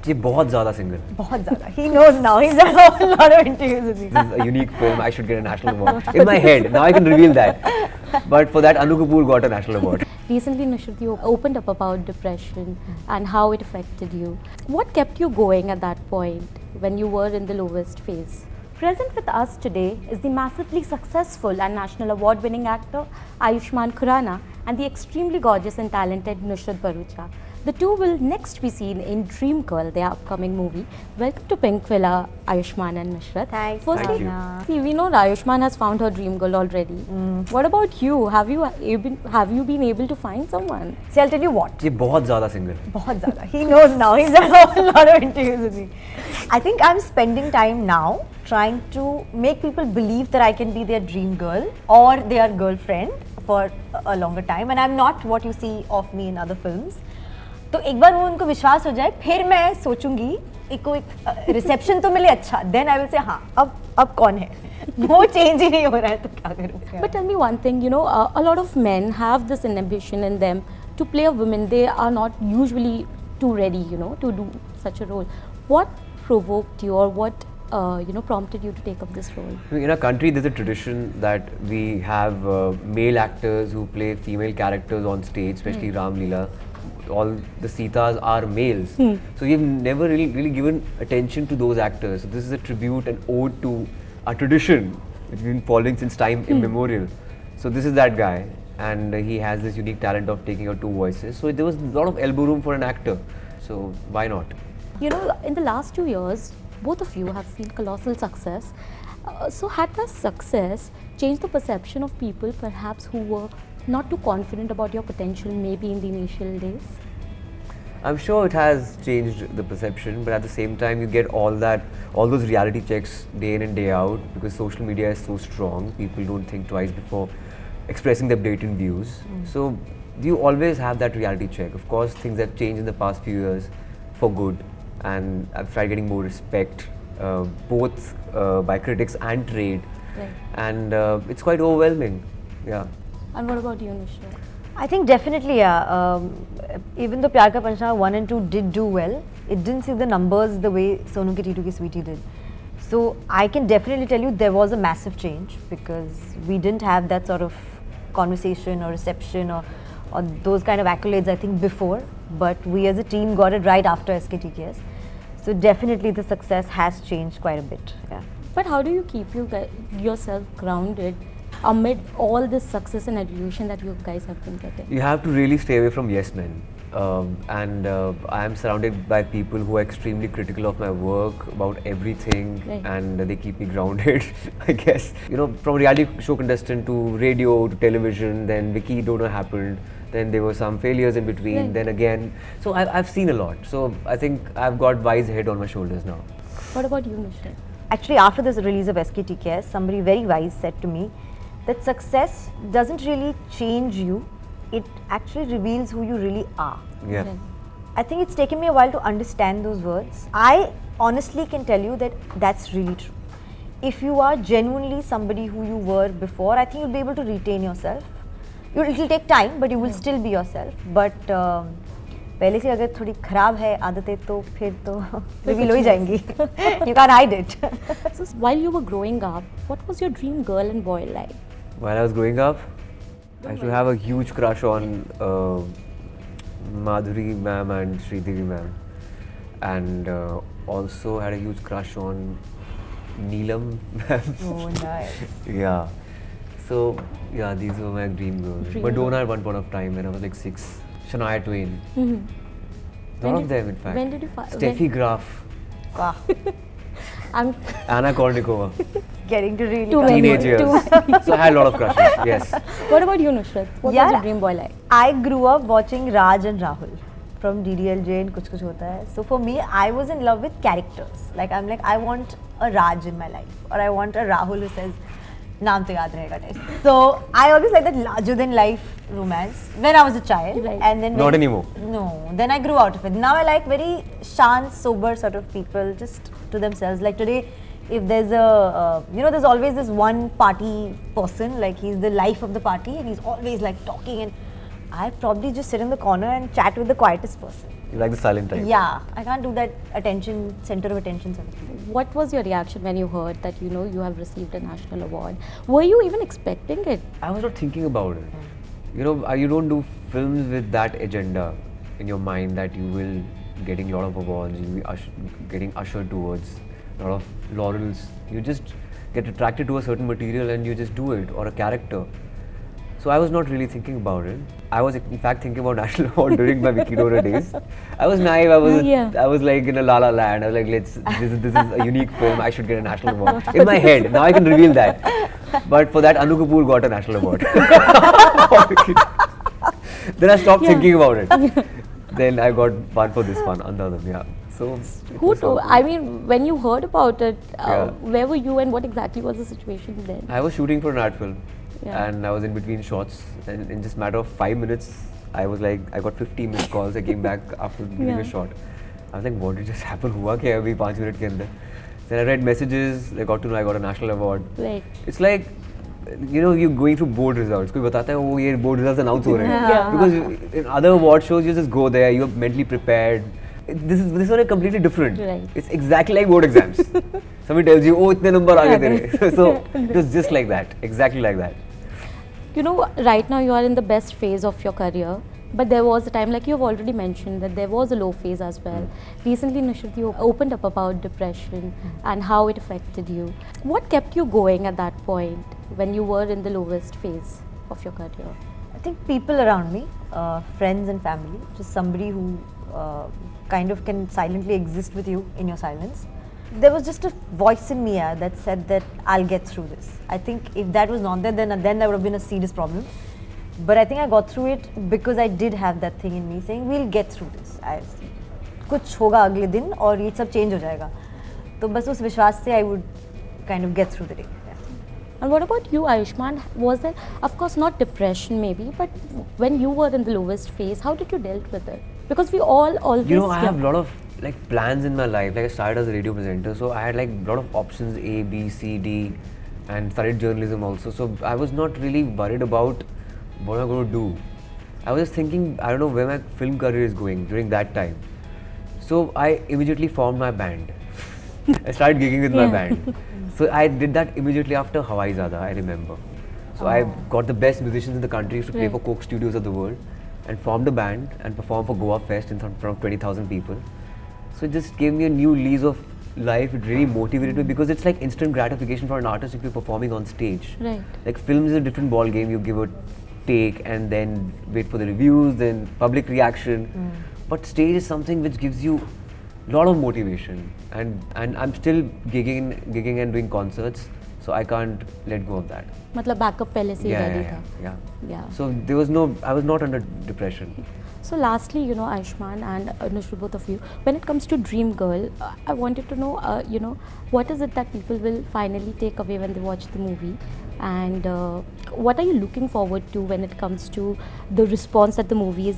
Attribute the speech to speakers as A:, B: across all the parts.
A: ये बहुत ज़्यादा सिंगर.
B: बहुत ज़्यादा. He knows now. He's done a lot of interviews with me.
A: This is a unique film. I should get a national award. In my head, now I can reveal that. But for that, Anu Kapoor got a national award.
C: Recently, Nushrat, you opened up about depression and how it affected you. What kept you going at that point when you were in the lowest phase?
B: Present with us today is the massively successful and national award-winning actor Ayushmann Khurrana and the extremely gorgeous and talented Nushrat Bharucha. The two will next be seen in Dream Girl, their upcoming movie. Welcome to Pinkvilla, Ayushmann and Nushrat.
C: Thanks.
A: Thank you.
C: See, we know Ayushmann has found her dream girl already. What about you? Have you been able to find someone?
B: See, I'll tell you what.
A: ये बहुत ज़्यादा singer.
B: बहुत ज़्यादा. He knows now. He's done a lot of interviews with me. I think I'm spending time now trying to make people believe that I can be their dream girl or their girlfriend for a longer time, and I'm not what you see of me in other films. तो एक बार वो उनको विश्वास हो जाए, फिर मैं सोचूंगी एक रिसेप्शन तो मिले अच्छा, then I will say हाँ अब कौन है, वो चेंज ही नहीं हो रहा है तो क्या करूँ.
C: But tell me one thing, you know, a lot of men have this ambition in them to play a woman. They are not usually too ready, you know, to do such a role. What provoked you, or what prompted you to take up this role?
A: In our country, there's a tradition that we have male actors who play female characters on stage, especially Ram Leela. All the Sitas are males. So we've never really given attention to those actors. So this is a tribute and ode to our tradition, which we've been following since time immemorial. So this is that guy, and he has this unique talent of taking out two voices. So there was a lot of elbow room for an actor. So why not?
C: You know, in the last 2 years, both of you have seen colossal success. So had that success changed the perception of people perhaps who were not too confident about your potential maybe in the initial days?
A: I'm sure it has changed the perception, but at the same time you get all those reality checks day in and day out, because social media is so strong. People don't think twice before expressing their blatant views. So you always have that reality check. Of course, things have changed in the past few years for good, and I've tried getting more respect both by critics and trade.
C: Right.
A: And it's quite overwhelming. Yeah.
C: And what about you, Nushrat?
B: I think definitely, yeah. Even though Pyar Ka Panchnaama 1 and 2 did do well, it didn't see the numbers the way Sonu Ki Titu Ki Sweetie did. So I can definitely tell you there was a massive change, because we didn't have that sort of conversation or reception or those kind of accolades, I think, before. But we as a team got it right after SKTKS. So definitely the success has changed quite a bit. Yeah.
C: But how do you keep yourself grounded amid all this success and adulation that you guys have been getting?
A: You have to really stay away from yes men. And I am surrounded by people who are extremely critical of my work, about everything,
C: Right.
A: and they keep me grounded, I guess. You know, from reality show contestant to radio to television, then Vicky Donor happened, then there were some failures in between,
C: Right.
A: then again. So I've seen a lot. So I think I've got wise head on my shoulders now.
C: What about you, Nushrat?
B: Actually, after this release of SKTKS, somebody very wise said to me that success doesn't really change you, it actually reveals who you really are.
A: Yeah.
C: Right.
B: I think it's taken me a while to understand those words. I honestly can tell you that that's really true. If you are genuinely somebody who you were before, I think you'll be able to retain yourself. It will take time, but you will still be yourself. But पहले से अगर थोड़ी खराब है आदतें तो फिर तो रिवील हो ही जाएंगी. You can't hide it.
C: So while you were growing up, what was your dream girl and boy like?
A: While I was growing up, I used to have a huge crush on Madhuri ma'am and Sridevi ma'am, and also had a huge crush on Neelam ma'am.
B: Oh, nice.
A: Yeah. So yeah, these were my dream girls. Madonna at one point of time when I was like 6. Shania Twain. None of them, in fact.
C: When did you find?
A: Steffi Graf.
B: Wow.
A: Anna Kournikova.
B: Getting to really
C: Too many.
A: Teenage years. So I had a lot of crushes. Yes.
C: What about you, Nushrat? What was your dream boy like?
B: I grew up watching Raj and Rahul from DDLJ and Kuch Kuch Hota Hai. So for me, I was in love with characters. Like I'm like, I want a Raj in my life, or I want a Rahul who says, "Naam to yaad rahega type." So I always like that larger than life romance when I was a child,
C: Right.
B: and then
A: Not anymore.
B: No, then I grew out of it. Now I like very shant, sober sort of people, just to themselves. Like today, if there's a, there's always this one party person, like he's the life of the party and he's always like talking and I probably just sit in the corner and chat with the quietest person.
A: You like the silent type?
B: Yeah, I can't do that center of attention sort of thing.
C: What was your reaction when you heard that you have received a national award? Were you even expecting it?
A: I was not thinking about it. You don't do films with that agenda in your mind that you will getting a lot of awards, you'll be getting ushered towards a lot of laurels. You just get attracted to a certain material and you just do it, or a character. So I was not really thinking about it. I was in fact thinking about national award during my Wikidora days. I was naive. I was like in a la la land. I was like, this is a unique film. I should get a national award in my head. Now I can reveal that. But for that, Anu Kapoor got a national award. Then I stopped thinking about it. Then I got one for this one, Andhadham. Yeah. So
C: who told? I mean, when you heard about it, where were you and what exactly was the situation then?
A: I was shooting for an art film.
C: Yeah.
A: And I was in between shots, and in just a matter of 5 minutes, I was like, I got 50 missed calls. I came back after doing a shot. I was like, what did just happen? Hua kya abhi 5 minutes ke andar? Then I read messages. I got to know I got a national award.
C: Right.
A: It's like, you're going through board results. Koi batata hai, oh, ye board results announce ho rahe hain.
C: Yeah.
A: Because in other award shows, you just go there. You're mentally prepared. This one is completely different.
C: Right.
A: It's exactly like board exams. Somebody tells you, oh, itne number aa gaye tere. So it was just like that. Exactly like that.
C: Right now you are in the best phase of your career, but there was a time, like you have already mentioned, that there was a low phase as well. Recently, Nushrat, you opened up about depression and how it affected you. What kept you going at that point when you were in the lowest phase of your career?
B: I think people around me, friends and family, just somebody who kind of can silently exist with you in your silence. There was just a voice in me that said that I'll get through this. I think if that was not there, then there would have been a serious problem. But I think I got through it because I did have that thing in me saying, we'll get through this. कुछ होगा अगले दिन और ये सब change हो जाएगा. तो बस उस विश्वास से I would kind of get through the day.
C: And what about you, Ayushmann? Was there, of course, not depression maybe, but when you were in the lowest phase, how did you deal with it? Because we all always...
A: I have a lot of plans in my life. Like I started as a radio presenter, so I had a lot of options A, B, C, D, and studied journalism also. So I was not really worried about what I'm going to do. I was just thinking, I don't know where my film career is going during that time. So I immediately formed my band. I started gigging with my band. So I did that immediately after Hawaii Zada, I remember. So I got the best musicians in the country to play for Coke Studios of the world, and formed a band and performed for Goa Fest in front of 20,000 people. So it just gave me a new lease of life. It really motivated me because it's like instant gratification for an artist if you're performing on stage.
C: Right.
A: Like film is a different ball game. You give a take and then wait for the reviews, then public reaction. But stage is something which gives you a lot of motivation. And I'm still gigging and doing concerts. So I can't let go of that.
C: मतलब backup पहले से ही ready था.
A: Yeah. So I was not under depression.
C: So lastly, Ayushmann and Nushrat, both of you, when it comes to Dream Girl, I wanted to know, what is it that people will finally take away when they watch the movie, and what are you looking forward to when it comes to the response that the movies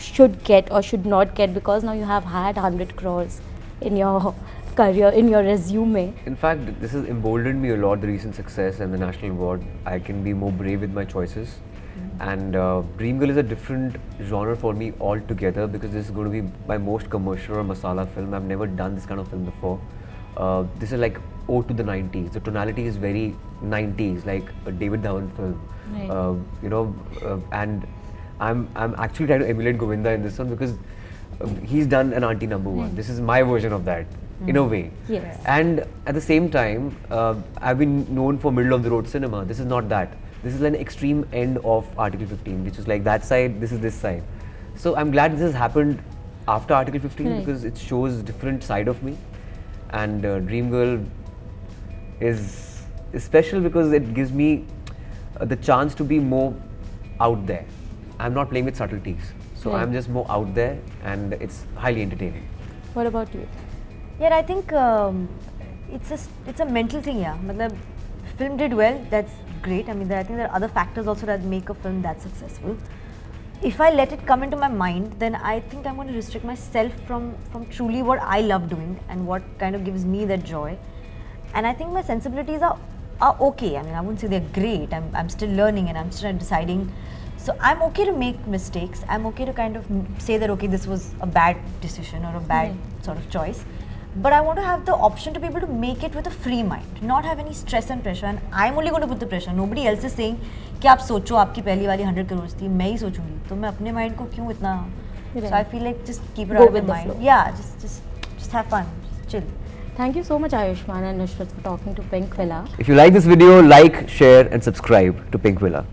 C: should get or should not get, because now you have had 100 crores in your career, in your resume.
A: In fact, this has emboldened me a lot, the recent success and the national award. I can be more brave with my choices. And Dream Girl is a different genre for me altogether because this is going to be my most commercial or masala film. I've never done this kind of film before. This is like ode to the 90s. The tonality is very 90s, like a David Dhawan film.
C: Right.
A: And I'm actually trying to emulate Govinda in this one because he's done an auntie number one.
C: Right.
A: This is my version of that, in a way.
C: Yes.
A: And at the same time, I've been known for middle of the road cinema. This is not that. This is an extreme end of Article 15, which is like that side, this is this side. So I'm glad this has happened after Article 15
C: right.
A: because it shows different side of me. And Dream Girl is special because it gives me the chance to be more out there. I'm not playing with subtleties. So
C: right.
A: I'm just more out there and it's highly entertaining.
C: What about you?
B: Yeah, I think it's a mental thing, yeah. Matlab, film did well, that's great. I mean, I think there are other factors also that make a film that successful. If I let it come into my mind, then I think I'm going to restrict myself from truly what I love doing and what kind of gives me that joy. And I think my sensibilities are okay. I mean, I wouldn't say they're great. I'm still learning and I'm still deciding. So I'm okay to make mistakes. I'm okay to kind of say that, okay, this was a bad decision or a bad sort of choice. But I want to have the option to be able to make it with a free mind, not have any stress and pressure. And I'm only going to put the pressure. Nobody else is saying कि आप सोचो आपकी पहली वाली 100 crores थी, मैं ही सोचूंगी. तो मैं अपने mind को क्यों इतना? So I feel like just keep it out of my mind. Yeah, just have fun, just chill.
C: Thank you so much, Ayushmann and Nushrat, for talking to Pinkvilla.
A: If you like this video, like, share and subscribe to Pinkvilla.